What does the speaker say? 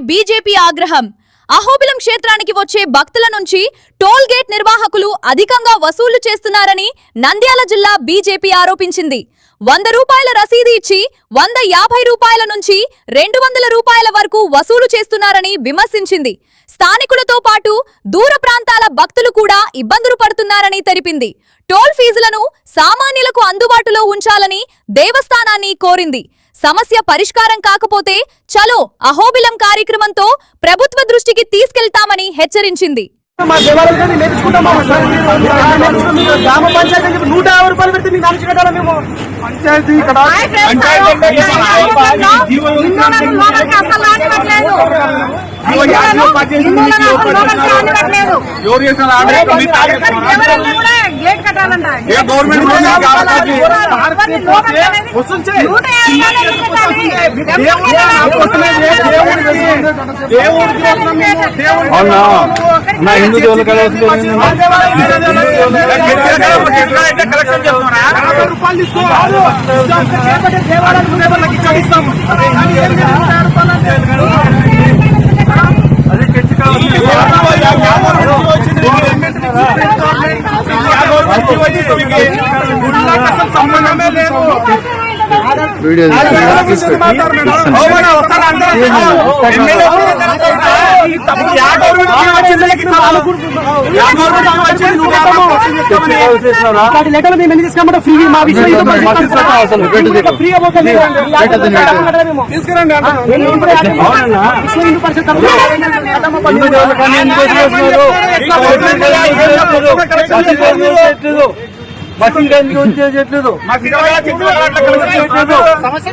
BJP ఆగ్రహం. అహోబిలం క్షేత్రానికి వచ్చే భక్తుల నుంచి టోల్ గేట్ నిర్వాహకులు అధికంగా వసూలు చేస్తున్నారని నంద్యాల జిల్లా బీజేపీ ఆరోపించింది. 100 రూపాయల రసీదు ఇచ్చి 150 రూపాయల నుంచి 200 రూపాయల వరకు వసూలు చేస్తున్నారని విమర్శించింది. స్థానికులతో పాటు దూర ప్రాంతాల భక్తులు కూడా ఇబ్బందులు పడుతున్నారని తెలిపింది. టోల్ ఫీజులను సామాన్యులకు అందుబాటులో ఉంచాలని దేవస్థానాన్ని కోరింది. సమస్య పరిష్కారం కాకపోతే చలో అహోబిలం కార్యక్రమంతో ప్రభుత్వ దృష్టికి తీసుకెళ్తామని హెచ్చరించింది. గ్రామ పంచాయతీ 150 రూపాయలు పెడితే మీకు నడిచి కట్టాలా? మేము పంచాయతీ ఇక్కడ హిందూ దేవులు కదా సంబంధమే లేదు. లెటర్ మేము ఎందుకు తీసుకోమంటే ఫ్రీ మా బస్సులు చేయట్లేదు. సమస్య